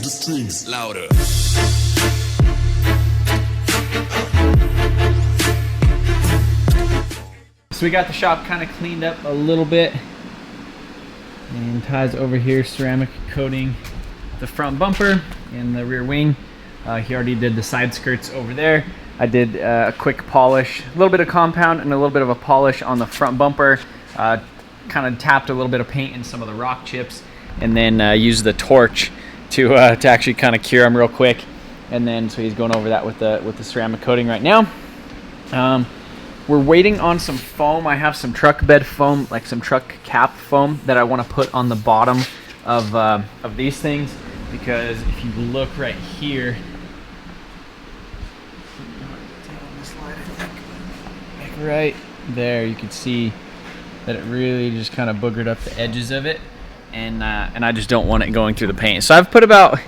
the strings louder. So we got the shop kind of cleaned up a little bit, and Ty's over here ceramic coating the front bumper and the rear wing. He already did the side skirts over there. I did a quick polish, a little bit of compound and a little bit of a polish on the front bumper. Kind of tapped a little bit of paint in some of the rock chips, and then used the torch to actually kind of cure them real quick. And then so he's going over that with the ceramic coating right now. We're waiting on some foam. I have some truck bed foam, like some truck cap foam, that I want to put on the bottom of these things, because if you look right here, like right there, you can see that it really just kind of boogered up the edges of it, and I just don't want it going through the paint. So I've put about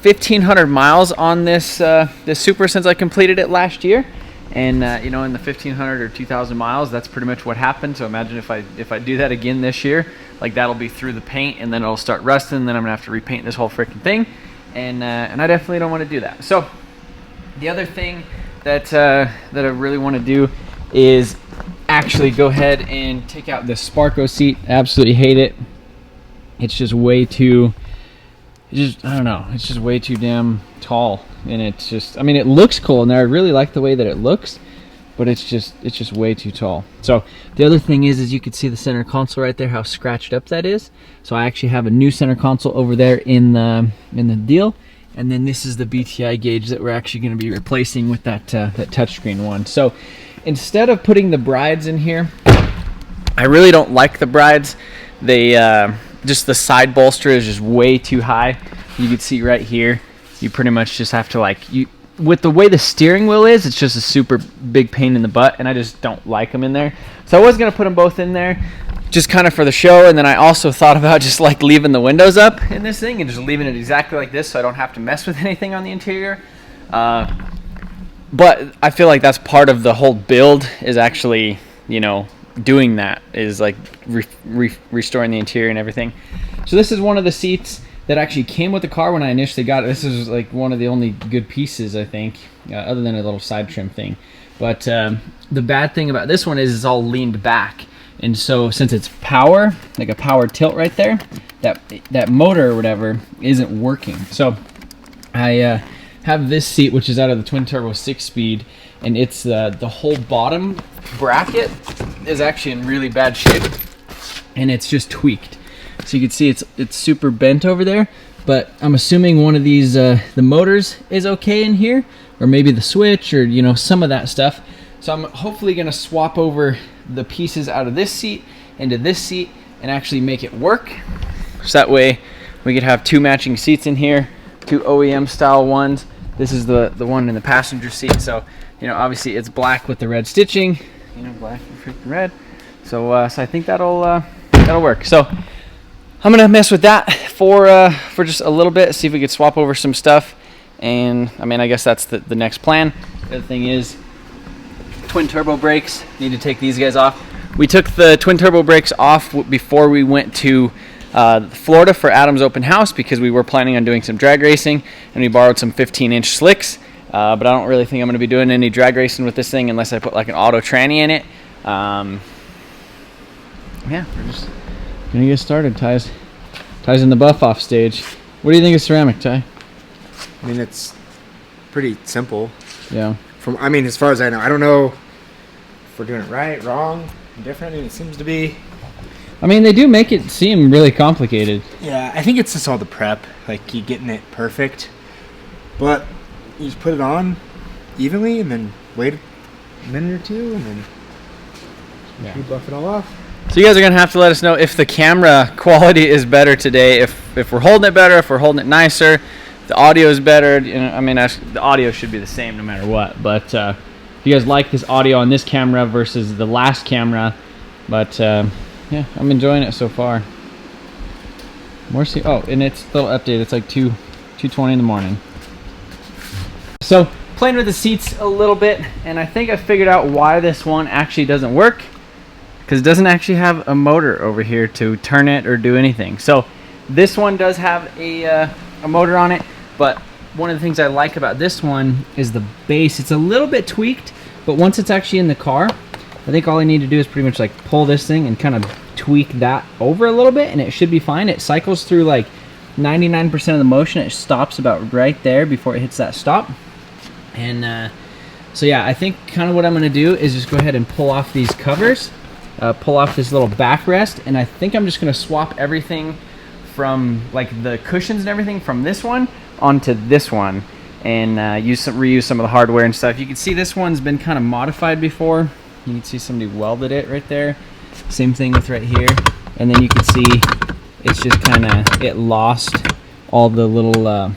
1,500 miles on this this Supra since I completed it last year. And you know, in the 1,500 or 2,000 miles, that's pretty much what happened. So imagine if I do that again this year, like that'll be through the paint, and then it'll start rusting, and then I'm gonna have to repaint this whole freaking thing, and I definitely don't want to do that. So the other thing that I really want to do is actually go ahead and take out this Sparko seat. I absolutely hate it. It's just way too, I don't know, it's just way too damn tall. And it's just, I mean, it looks cool in there. I really like the way that it looks, but it's just way too tall. So the other thing is you can see the center console right there, how scratched up that is. So I actually have a new center console over there in the deal. And then this is the BTI gauge that we're actually going to be replacing with that touchscreen one. So instead of putting the brides in here, I really don't like the brides. They just, the side bolster is just way too high. You can see right here, you pretty much just have to, like, with the way the steering wheel is, it's just a super big pain in the butt, and I just don't like them in there. So I was going to put them both in there just kind of for the show, and then I also thought about just like leaving the windows up in this thing and just leaving it exactly like this so I don't have to mess with anything on the interior. But I feel like that's part of the whole build, is actually, you know, doing that, is like restoring the interior and everything. So this is one of the seats that actually came with the car when I initially got it. This is like one of the only good pieces, I think, other than a little side trim thing. But the bad thing about this one is it's all leaned back. And so since it's power, like a power tilt right there, that motor or whatever isn't working. So I have this seat, which is out of the twin turbo 6-speed, and it's the whole bottom bracket is actually in really bad shape, and it's just tweaked. So you can see it's super bent over there, but I'm assuming one of these, the motors is okay in here, or maybe the switch, or, you know, some of that stuff. So I'm hopefully gonna swap over the pieces out of this seat into this seat and actually make it work. So that way we could have two matching seats in here, two OEM style ones. This is the one in the passenger seat. So, you know, obviously it's black with the red stitching, you know, black and freaking red. So, so I think that'll work. So I'm gonna mess with that for just a little bit, see if we could swap over some stuff, and I mean, I guess that's the next plan. The other thing is twin turbo brakes. Need to take these guys off. We took the twin turbo brakes off before we went to Florida for Adam's open house, because we were planning on doing some drag racing, and we borrowed some 15-inch slicks. But I don't really think I'm gonna be doing any drag racing with this thing unless I put like an auto tranny in it. Yeah, we're just gonna get started. Ty's in the buff off stage. What do you think of ceramic, Ty? I mean, it's pretty simple. Yeah. I mean, as far as I know, I don't know if we're doing it right, wrong, different. I mean, it seems to be. I mean, they do make it seem really complicated. Yeah, I think it's just all the prep, like you getting it perfect. But you just put it on evenly, and then wait a minute or two, and then you buff it all off. So you guys are gonna have to let us know if the camera quality is better today, if we're holding it better, if we're holding it nicer, if the audio is better. You know, I mean, the audio should be the same no matter what. But if you guys like this audio on this camera versus the last camera, but yeah, I'm enjoying it so far. Oh, and it's a little update. It's like 2:20 in the morning. So playing with the seats a little bit, and I think I figured out why this one actually doesn't work. Because it doesn't actually have a motor over here to turn it or do anything. So this one does have a a motor on it. But one of the things I like about this one is the base. It's a little bit tweaked, but once it's actually in the car, I think all I need to do is pretty much like pull this thing and kind of tweak that over a little bit, and it should be fine. It cycles through like 99% of the motion. It stops about right there before it hits that stop. And so yeah, I think kind of what I'm going to do is just go ahead and pull off these covers, pull off this little backrest, and I think I'm just going to swap everything from like the cushions and everything from this one onto this one, and reuse some of the hardware and stuff. You can see this one's been kind of modified before. You can see somebody welded it right there. Same thing with right here. And then you can see it's just kind of, it lost all the little,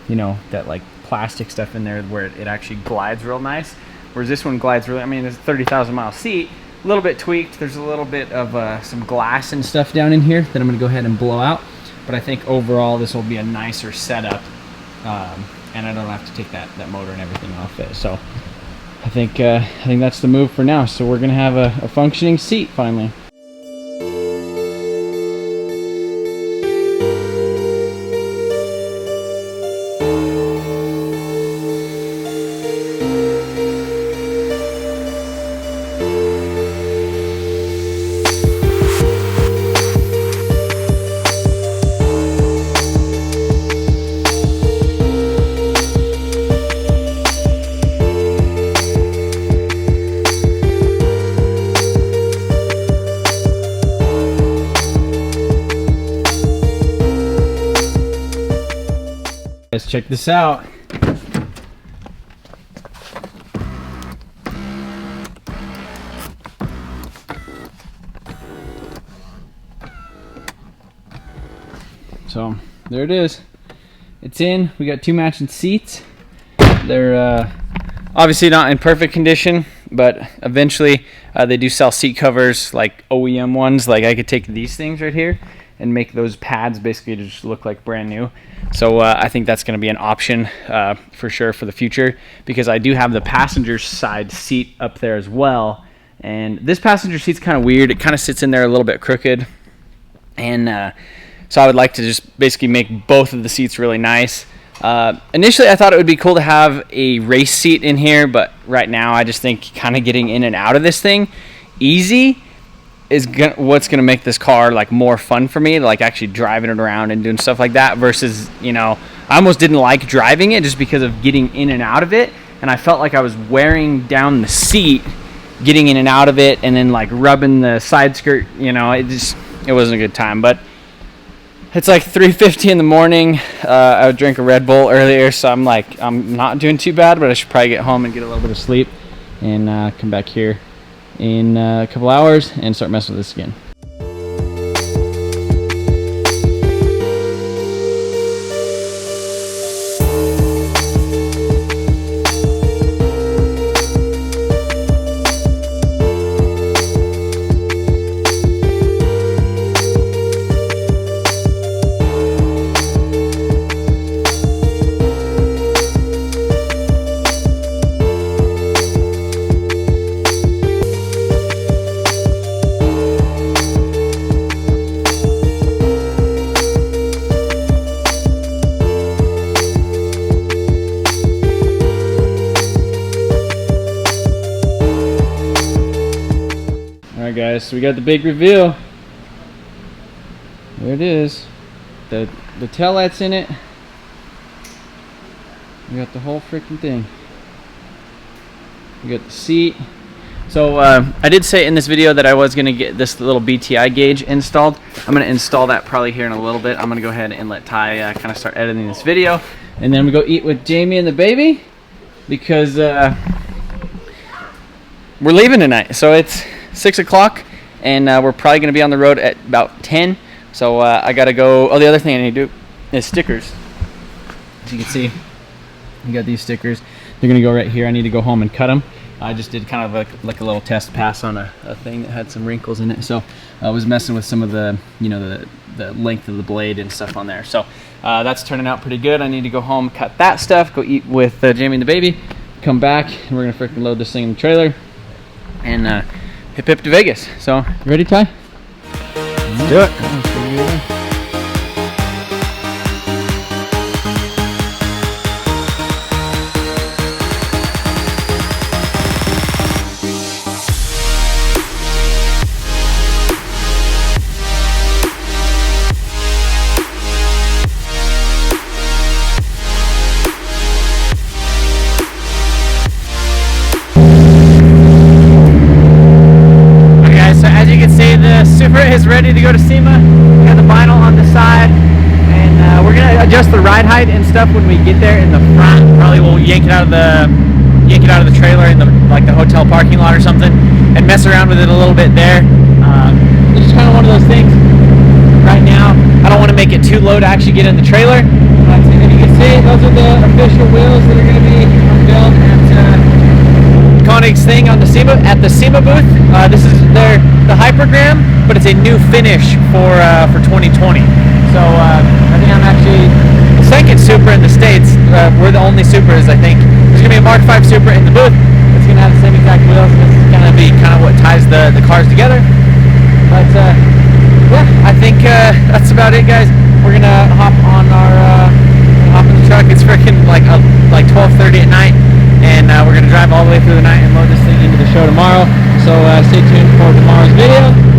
you know, that like plastic stuff in there where it actually glides real nice. Whereas this one glides really, I mean, it's a 30,000 mile seat, a little bit tweaked. There's a little bit of some glass and stuff down in here that I'm going to go ahead and blow out. But I think overall this will be a nicer setup, and I don't have to take that motor and everything off it. So I think that's the move for now. So we're gonna have a functioning seat finally. Let's check this out. So there it is. It's in. We got 2 matching seats. They're obviously not in perfect condition, but eventually they do sell seat covers, like OEM ones. Like I could take these things right here and make those pads basically just look like brand new. So I think that's going to be an option for sure for the future, because I do have the passenger side seat up there as well. And this passenger seat's kind of weird. It kind of sits in there a little bit crooked. And so I would like to just basically make both of the seats really nice. Initially, I thought it would be cool to have a race seat in here, but right now I just think kind of getting in and out of this thing easy is what's gonna make this car like more fun for me, like actually driving it around and doing stuff like that, versus, you know, I almost didn't like driving it just because of getting in and out of it, and I felt like I was wearing down the seat getting in and out of it, and then like rubbing the side skirt, you know, it wasn't a good time. But it's like 3:50 in the morning. I would drink a Red Bull earlier, so I'm like, I'm not doing too bad, but I should probably get home and get a little bit of sleep and come back here in a couple hours and start messing with this again. Guys, so we got the big reveal. There it is. The tail lights in it. We got the whole freaking thing. We got the seat. So I did say in this video that I was gonna get this little BTI gauge installed. I'm gonna install that probably here in a little bit. I'm gonna go ahead and let Ty kind of start editing this video, and then we go eat with Jamie and the baby, because we're leaving tonight. So it's 6 o'clock, and we're probably going to be on the road at about 10. So I got to go. Oh, the other thing I need to do is stickers. As you can see, we got these stickers. They're going to go right here. I need to go home and cut them. I just did kind of like a little test pass on a thing that had some wrinkles in it. So I was messing with some of the, you know, the length of the blade and stuff on there. So that's turning out pretty good. I need to go home, cut that stuff, go eat with Jamie and the baby, come back, and we're going to freaking load this thing in the trailer and hip hip to Vegas. So, you ready, Ty? Let's do it. adjust the ride height and stuff when we get there in the front. Probably we'll yank it out of the trailer in the hotel parking lot or something, and mess around with it a little bit there. It's just kind of one of those things. Right now, I don't want to make it too low to actually get in the trailer. But as you can see, those are the official wheels that are going to be unveiled at Koenig's thing on the Sema at the Sema booth. This is the Hypergram, but it's a new finish for 2020. So I think I'm actually the second Supra in the States. We're the only Supras, I think. There's going to be a Mark V Supra in the booth. It's going to have the same exact wheels. This is going to be kind of what ties the cars together. But yeah, I think that's about it, guys. We're going to hop in the truck. It's freaking like 12:30 at night. And we're going to drive all the way through the night and load this thing into the show tomorrow. So stay tuned for tomorrow's video.